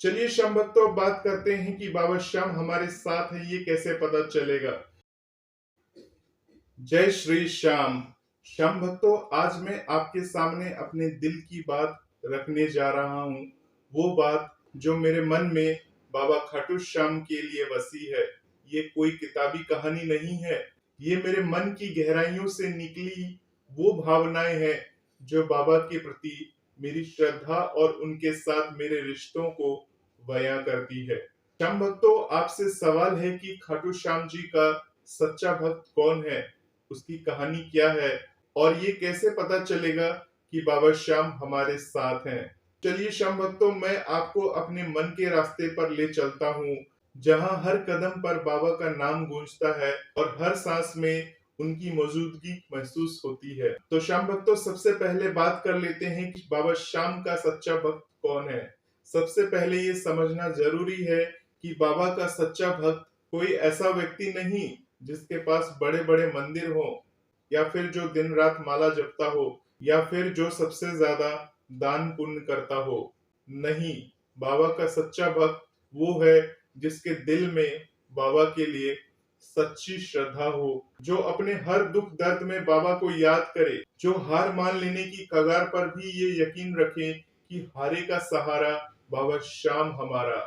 चलिए श्याम भक्तों, अब बात करते हैं कि बाबा श्याम हमारे साथ है, ये कैसे पता चलेगा। जय श्री श्याम। श्याम भक्तों, आज मैं आपके सामने अपने दिल की बात रखने जा रहा हूँ। वो बात जो मेरे मन में बाबा खाटू श्याम के लिए बसी है। ये कोई किताबी कहानी नहीं है, ये मेरे मन की गहराइयों से निकली वो भावनाएं हैं जो बाबा के प्रति मेरी श्रद्धा और उनके साथ मेरे रिश्तों को बयां करती है। श्याम भक्तों, आपसे सवाल है कि खाटू श्याम जी का सच्चा भक्त कौन है, उसकी कहानी क्या है और ये कैसे पता चलेगा कि बाबा श्याम हमारे साथ हैं। चलिए श्याम भक्तों, मैं आपको अपने मन के रास्ते पर ले चलता हूँ, जहाँ हर कदम पर बाबा का नाम गूंजता है और हर सांस में उनकी मौजूदगी महसूस होती है। तो श्याम भक्तों, सबसे पहले बात कर लेते हैं कि बाबा श्याम का सच्चा भक्त कौन है। सबसे पहले ये समझना जरूरी है कि बाबा का सच्चा भक्त कोई ऐसा व्यक्ति नहीं जिसके पास बड़े बड़े मंदिर हो, या फिर जो दिन रात माला जपता हो, या फिर जो सबसे ज्यादा दान पुण्य करता हो। नहीं, बाबा का सच्चा भक्त वो है जिसके दिल में बाबा के लिए सच्ची श्रद्धा हो, जो अपने हर दुख दर्द में बाबा को याद करे, जो हार मान लेने की कगार पर भी ये यकीन रखे कि हारे का सहारा बाबा श्याम हमारा।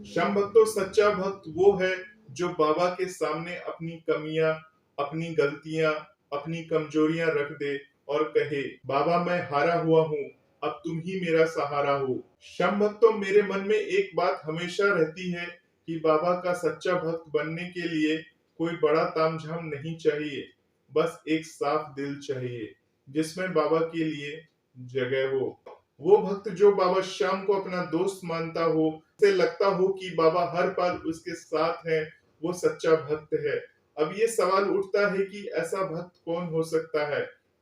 श्याम भक्तों, सच्चा भक्त वो है जो बाबा के सामने अपनी कमियां, अपनी गलतियां, अपनी कमजोरियां रख दे और कहे, बाबा मैं हारा हुआ हूँ, अब तुम ही मेरा सहारा हो। श्याम भक्तों, मेरे मन में एक बात हमेशा रहती है कि बाबा का सच्चा भक्त बनने के लिए कोई बड़ा तामझाम नहीं चाहिए, बस एक साफ दिल चाहिए जिसमें बाबा के लिए जगह हो। वो भक्त जो बाबा श्याम को अपना दोस्त मानता हो, से लगता हो कि बाबा हर पल उसके साथ है, वो सच्चा भक्त है। अब ये सवाल उठता है कि ऐसा भक्त कौन हो सकता है?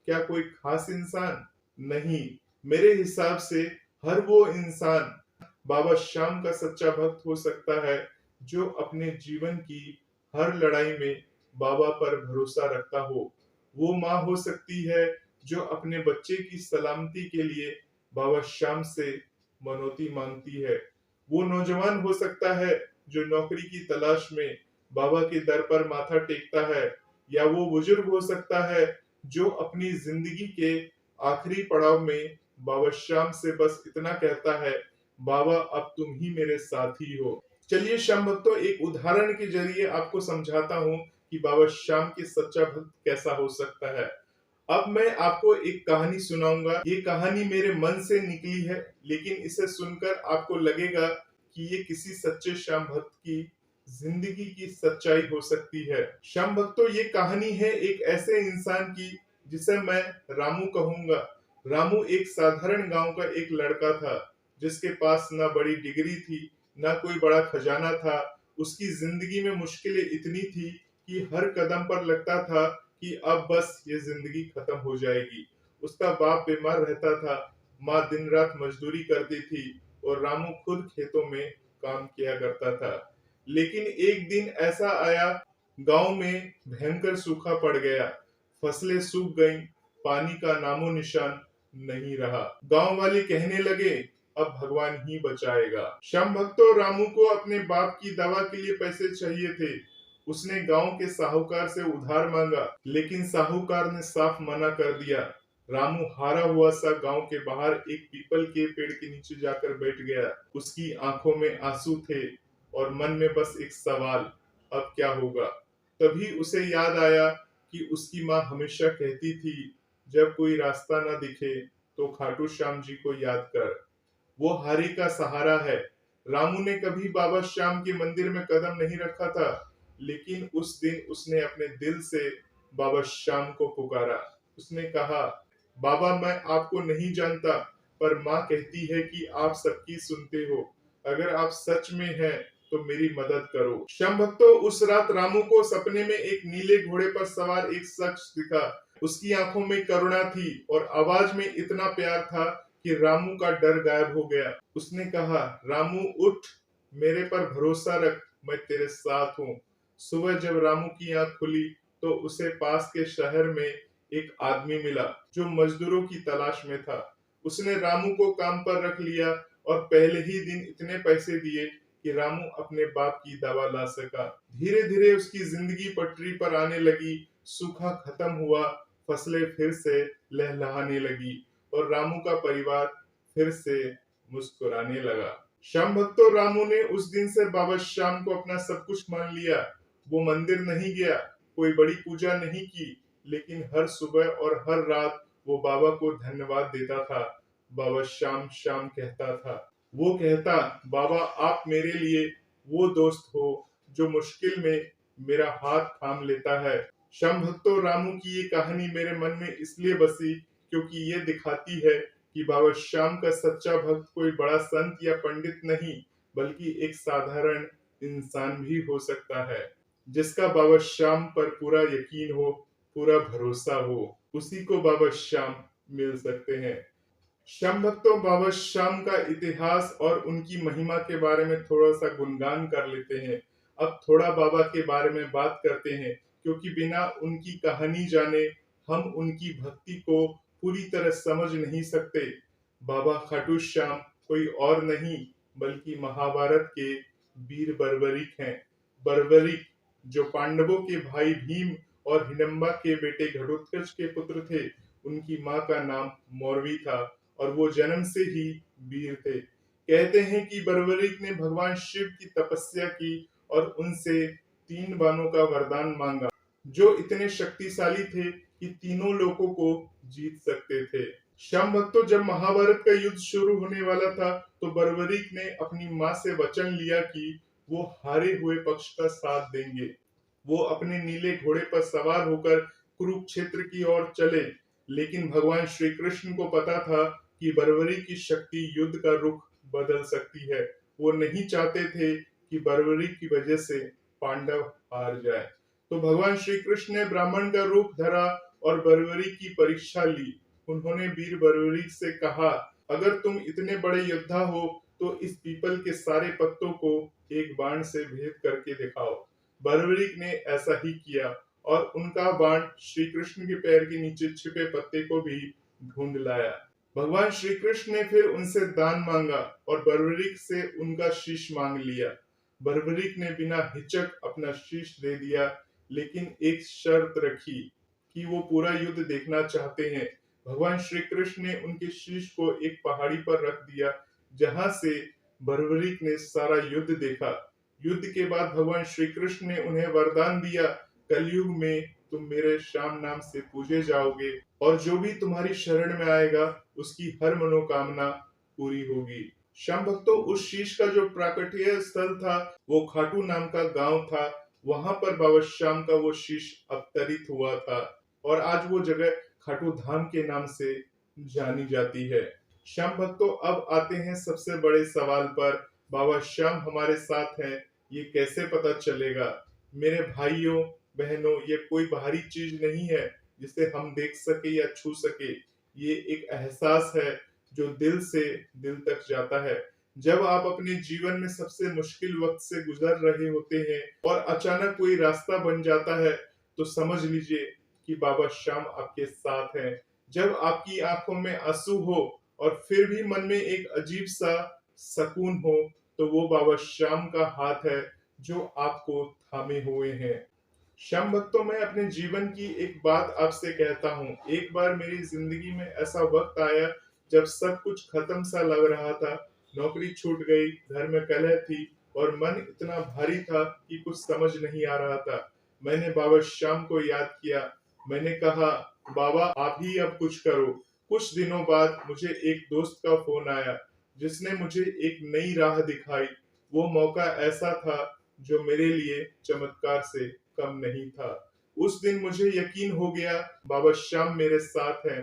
क्या कोई खास इंसान? नहीं, मेरे हिसाब से हर वो इंसान बाबा श्याम का सच्चा भक्त हो सकता है जो अपने जीवन की हर लड़ाई में बाबा पर भरोसा रखता हो। वो माँ हो सकती है जो अपने बच्चे की सलामती के लिए बाबा श्याम से मनौती मांगती है। वो नौजवान हो सकता है जो नौकरी की तलाश में बाबा के दर पर माथा टेकता है, या वो बुजुर्ग हो सकता है जो अपनी जिंदगी के आखिरी पड़ाव में बाबा श्याम से बस इतना कहता है, बाबा अब तुम ही मेरे साथी हो। चलिए श्याम भक्तों, एक उदाहरण के जरिए आपको समझाता हूँ कि बाबा श्याम के सच्चा भक्त कैसा हो सकता है। अब मैं आपको एक कहानी सुनाऊंगा। ये कहानी मेरे मन से निकली है, लेकिन इसे सुनकर आपको लगेगा कि ये किसी सच्चे श्याम भक्त की जिंदगी की सच्चाई हो सकती है। श्याम भक्तों, ये कहानी है एक ऐसे इंसान की जिसे मैं रामू कहूंगा। रामू एक साधारण गांव का एक लड़का था, जिसके पास ना बड़ी डिग्री थी, ना कोई बड़ा खजाना था। उसकी जिंदगी में मुश्किलें इतनी थी कि हर कदम पर लगता था कि अब बस ये जिंदगी खत्म हो जाएगी। उसका बाप बीमार रहता था, माँ दिन रात मजदूरी करती थी और रामू खुद खेतों में काम किया करता था। लेकिन एक दिन ऐसा आया, गांव में भयंकर सूखा पड़ गया। फसलें सूख गईं, पानी का नामो निशान नहीं रहा। गांव वाले कहने लगे, अब भगवान ही बचाएगा। श्याम भक्तों, रामू को अपने बाप की दवा के लिए पैसे चाहिए थे। उसने गांव के साहूकार से उधार मांगा, लेकिन साहूकार ने साफ मना कर दिया। रामू हारा हुआ सा गांव के बाहर एक पीपल के पेड़ के नीचे जाकर बैठ गया। उसकी आंखों में आंसू थे और मन में बस एक सवाल, अब क्या होगा। तभी उसे याद आया कि उसकी माँ हमेशा कहती थी, जब कोई रास्ता न दिखे तो खाटू श्याम जी को याद कर, वो हारे का सहारा है। रामू ने कभी बाबा श्याम के मंदिर में कदम नहीं रखा था, लेकिन उस दिन उसने अपने दिल से बाबा श्याम को पुकारा। उसने कहा, बाबा मैं आपको नहीं जानता, पर माँ कहती है कि आप सबकी सुनते हो। अगर आप सच में हैं तो मेरी मदद करो। श्याम भक्तों, उस रात रामू को सपने में एक नीले घोड़े पर सवार एक शख्स दिखा। उसकी आंखों में करुणा थी और आवाज में इतना प्यार था कि रामू का डर गायब हो गया। उसने कहा, रामू उठ, मेरे पर भरोसा रख, मैं तेरे साथ हूँ। सुबह जब रामू की आंख खुली तो उसे पास के शहर में एक आदमी मिला जो मजदूरों की तलाश में था। उसने रामू को काम पर रख लिया और पहले ही दिन इतने पैसे दिए कि रामू अपने बाप की दवा ला सका। धीरे धीरे उसकी जिंदगी पटरी पर आने लगी। सूखा खत्म हुआ, फसलें फिर से लहलहाने लगी और रामू का परिवार फिर से मुस्कुराने लगा। श्याम भक्तों, रामू ने उस दिन से बाबा श्याम को अपना सब कुछ मान लिया। वो मंदिर नहीं गया, कोई बड़ी पूजा नहीं की, लेकिन हर सुबह और हर रात वो बाबा को धन्यवाद देता था। बाबा श्याम श्याम कहता था। वो कहता, बाबा आप मेरे लिए वो दोस्त हो जो मुश्किल में मेरा हाथ थाम लेता है। श्याम भक्तों, रामू की ये कहानी मेरे मन में इसलिए बसी क्योंकि ये दिखाती है कि बाबा श्याम का सच्चा भक्त कोई बड़ा संत या पंडित नहीं, बल्कि एक साधारण इंसान भी हो सकता है, जिसका बाबा श्याम पर पूरा यकीन हो, पूरा भरोसा हो। उसी को बाबा श्याम मिल सकते हैं। श्याम भक्तों, बाबा श्याम का इतिहास और उनकी महिमा के बारे में थोड़ा सा गुणगान कर लेते हैं। अब थोड़ा बाबा के बारे में बात करते हैं, क्योंकि बिना उनकी कहानी जाने हम उनकी भक्ति को पूरी तरह समझ नहीं सकते। बाबा खाटू श्याम कोई और नहीं बल्कि महाभारत के वीर बर्बरीक हैं। बर्बरीक जो पांडवों के भाई भीम और हिडम्बा के बेटे घटोत्कच के पुत्र थे। उनकी माँ का नाम मौरवी था और वो जन्म से ही वीर थे। कहते हैं कि बर्बरीक ने भगवान शिव की तपस्या की और उनसे 3 बाणों का वरदान मांगा, जो इतने शक्तिशाली थे कि तीनों लोकों को जीत सकते थे। श्याम भक्तों, जब महाभारत का युद्ध शुरू होने वाला था तो बर्बरीक ने अपनी माँ से वचन लिया कि वो हारे हुए पक्ष का साथ देंगे। वो अपने नीले घोड़े पर सवार होकर कुरुक्षेत्र की ओर चले, लेकिन भगवान श्री कृष्ण को पता था कि बर्बरी की शक्ति युद्ध का रुख बदल सकती है। वो नहीं चाहते थे कि बर्बरी की वजह से पांडव हार जाए। तो भगवान श्री कृष्ण ने ब्राह्मण का रूप धरा और बर्बरी की परीक्षा ली। उन्होंने वीर बर्बरीक से कहा, अगर तुम इतने बड़े योद्धा हो तो इस पीपल के सारे पत्तों को एक बाण से भेद करके दिखाओ। बर्बरीक ने ऐसा ही किया और उनका बाण श्री कृष्ण के पैर के नीचे छिपे पत्ते को भी ढूंढ लाया। भगवान श्री कृष्ण ने फिर उनसे दान मांगा और बर्बरीक से उनका शीश मांग लिया। बर्बरीक ने बिना हिचक अपना शीश दे दिया, लेकिन एक शर्त रखी कि वो पूरा युद्ध देखना चाहते हैं। भगवान श्री कृष्ण ने उनके शीश को एक पहाड़ी पर रख दिया, जहां से बर्बरीक ने सारा युद्ध देखा। युद्ध के बाद भगवान श्री कृष्ण ने उन्हें वरदान दिया, कलयुग में तुम मेरे श्याम नाम से पूजे जाओगे और जो भी तुम्हारी शरण में आएगा उसकी हर मनोकामना पूरी होगी। श्याम भक्तों, उस शीश का जो प्राकट्य स्थल था वो खाटू नाम का गांव था। वहां पर बाबा श्याम का वो शीश अवतरित हुआ था और आज वो जगह खाटू धाम के नाम से जानी जाती है। श्याम भक्तों, अब आते हैं सबसे बड़े सवाल पर। बाबा श्याम हमारे साथ हैं, ये कैसे पता चलेगा? मेरे भाइयों बहनों, ये कोई बाहरी चीज नहीं है जिसे हम देख सके या छू सके। ये एक एहसास है जो दिल से दिल तक जाता है। जब आप अपने जीवन में सबसे मुश्किल वक्त से गुजर रहे होते हैं और अचानक कोई रास्ता बन जाता है, तो समझ लीजिए कि बाबा श्याम आपके साथ हैं। जब आपकी आंखों में आंसू हो और फिर भी मन में एक अजीब सा सुकून हो, तो वो बाबा श्याम का हाथ है जो आपको थामे हुए हैं। श्याम भक्तों, मैं अपने जीवन की एक बात आपसे कहता हूँ। एक बार मेरी जिंदगी में ऐसा वक्त आया जब सब कुछ खत्म सा लग रहा था। नौकरी छूट गई, घर में कलह थी और मन इतना भारी था कि कुछ समझ नहीं आ रहा था। मैंने बाबा श्याम को याद किया। मैंने कहा, बाबा आप ही अब कुछ करो। कुछ दिनों बाद मुझे एक दोस्त का फोन आया जिसने मुझे एक नई राह दिखाई। वो मौका ऐसा था जो मेरे लिए चमत्कार से कम नहीं था। उस दिन मुझे यकीन हो गया बाबा श्याम मेरे साथ हैं।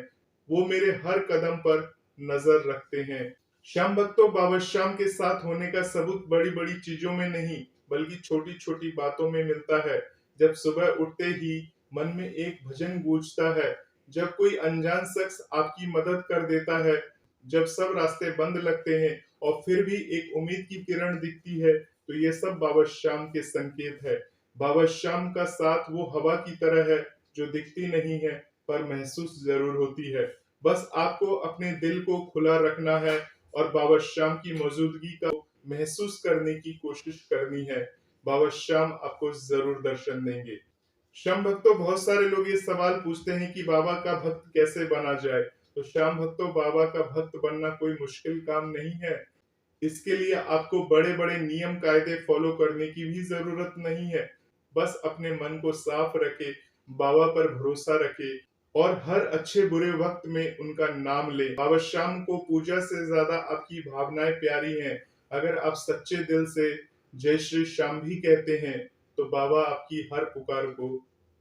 वो मेरे हर कदम पर नजर रखते हैं। श्याम भक्तों, बाबा श्याम के साथ होने का सबूत बड़ी बड़ी चीजों में नहीं बल्कि छोटी छोटी बातों में मिलता है। जब सुबह उठते ही मन में एक भजन गूंजता है, जब कोई अनजान शख्स आपकी मदद कर देता है, जब सब रास्ते बंद लगते हैं और फिर भी एक उम्मीद की किरण दिखती है, तो ये सब बाबा श्याम के संकेत है। बाबा श्याम का साथ वो हवा की तरह है जो दिखती नहीं है पर महसूस जरूर होती है। बस आपको अपने दिल को खुला रखना है और बाबा श्याम की मौजूदगी का महसूस करने की कोशिश करनी है। बाबा श्याम आपको जरूर दर्शन देंगे। श्याम भक्तों, बहुत सारे लोग ये सवाल पूछते हैं कि बाबा का भक्त कैसे बना जाए। तो श्याम भक्तों, बाबा का भक्त बनना कोई मुश्किल काम नहीं है। इसके लिए आपको बड़े बड़े नियम कायदे फॉलो करने की भी जरूरत नहीं है। बस अपने मन को साफ रखे, बाबा पर भरोसा रखे और हर अच्छे बुरे वक्त में उनका नाम ले। बाबा श्याम को पूजा से ज्यादा आपकी भावनाएं प्यारी हैं। अगर आप सच्चे दिल से जय श्री श्याम भी कहते हैं तो बाबा आपकी हर पुकार को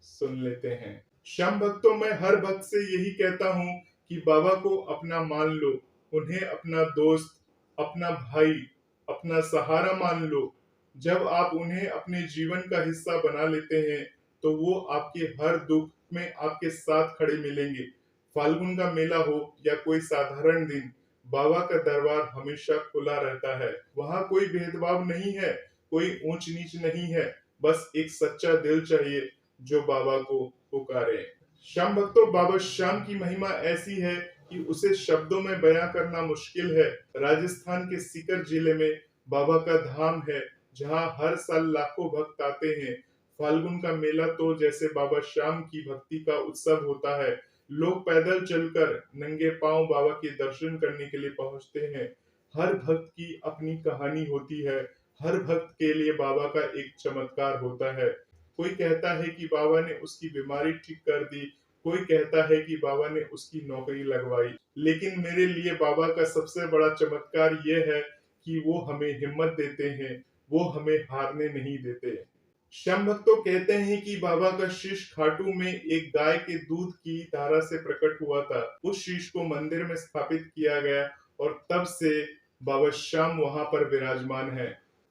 सुन लेते हैं। श्याम भक्तों, मैं हर भक्त से यही कहता हूँ कि बाबा को अपना मान लो, उन्हें अपना दोस्त, अपना भाई, अपना सहारा मान लो। जब आप उन्हें अपने जीवन का हिस्सा बना लेते हैं तो वो आपके हर दुख में आपके साथ खड़े मिलेंगे। फाल्गुन का मेला हो या कोई साधारण दिन, बाबा का दरबार हमेशा खुला रहता है। वहाँ कोई भेदभाव नहीं है, कोई ऊंच नीच नहीं है। बस एक सच्चा दिल चाहिए जो बाबा को पुकारे। श्याम भक्तों, बाबा श्याम की महिमा ऐसी है कि उसे शब्दों में बयां करना मुश्किल है। राजस्थान के सीकर जिले में बाबा का धाम है, जहां हर साल लाखों भक्त आते हैं। फाल्गुन का मेला तो जैसे बाबा श्याम की भक्ति का उत्सव होता है। लोग पैदल चलकर नंगे पांव बाबा के दर्शन करने के लिए पहुंचते हैं। हर भक्त की अपनी कहानी होती है। हर भक्त के लिए बाबा का एक चमत्कार होता है। कोई कहता है कि बाबा ने उसकी बीमारी ठीक कर दी, कोई कहता है कि बाबा ने उसकी नौकरी लगवाई। लेकिन मेरे लिए बाबा का सबसे बड़ा चमत्कार यह है कि वो हमें हिम्मत देते हैं, वो हमें हारने नहीं देते। श्याम भक्तों कहते हैं कि बाबा का शीश खाटू में एक गाय के दूध की धारा से प्रकट हुआ था। उस शीश को मंदिर में स्थापित किया गया और तब से बाबा श्याम वहां पर विराजमान है।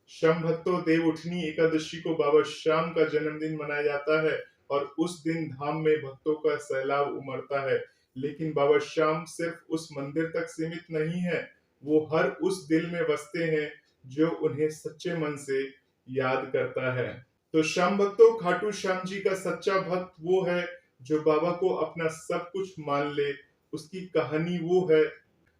श्याम भक्तों, देव उठनी एकादशी को बाबा श्याम का जन्मदिन मनाया जाता है और उस दिन धाम में भक्तों का सैलाब उमड़ता है। लेकिन बाबा श्याम सिर्फ उस मंदिर तक सीमित नहीं है, वो हर उस दिल में बसते हैं जो उन्हें सच्चे मन से याद करता है। तो श्याम भक्तों, खाटू श्याम जी का सच्चा भक्त वो है जो बाबा को अपना सब कुछ मान ले। उसकी कहानी वो है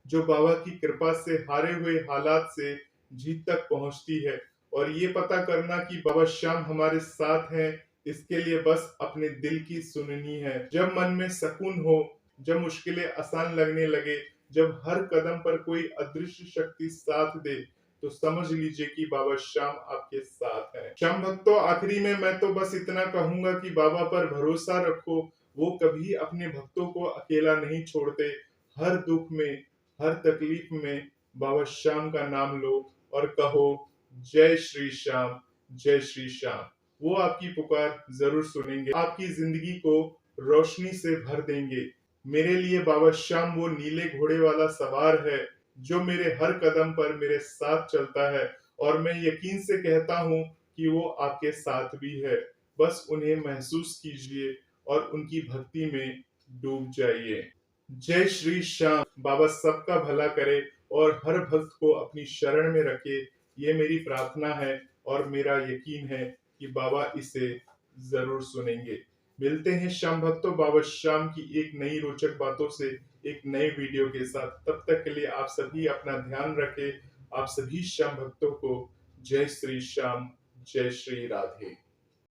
जो बाबा की कृपा से हारे हुए हालात से जीत तक पहुंचती है। और ये पता करना कि बाबा श्याम हमारे साथ हैं, इसके लिए बस अपने दिल की सुननी है। जब मन में सुकून हो, जब मुश्किलें आसान लगने लगे, जब हर कदम पर कोई अदृश्य शक्ति साथ दे, तो समझ लीजिए कि बाबा श्याम आपके साथ है। श्याम भक्तों, आखिरी में मैं तो बस इतना कहूंगा कि बाबा पर भरोसा रखो। वो कभी अपने भक्तों को अकेला नहीं छोड़ते। हर दुख में, हर तकलीफ में बाबा श्याम का नाम लो और कहो जय श्री श्याम, जय श्री श्याम। वो आपकी पुकार जरूर सुनेंगे, आपकी जिंदगी को रोशनी से भर देंगे। मेरे लिए बाबा श्याम वो नीले घोड़े वाला सवार है जो मेरे हर कदम पर मेरे साथ चलता है। और मैं यकीन से कहता हूँ कि वो आपके साथ भी है। बस उन्हें महसूस कीजिए और उनकी भक्ति में डूब जाइए। जय श्री श्याम। बाबा सबका भला करे और हर भक्त को अपनी शरण में रखे, ये मेरी प्रार्थना है और मेरा यकीन है कि बाबा इसे जरूर सुनेंगे। मिलते हैं श्याम भक्तों बाबा श्याम की एक नई रोचक बातों से एक नए वीडियो के साथ। तब तक के लिए आप सभी अपना ध्यान रखें। आप सभी श्याम भक्तों को जय श्री श्याम, जय श्री राधे।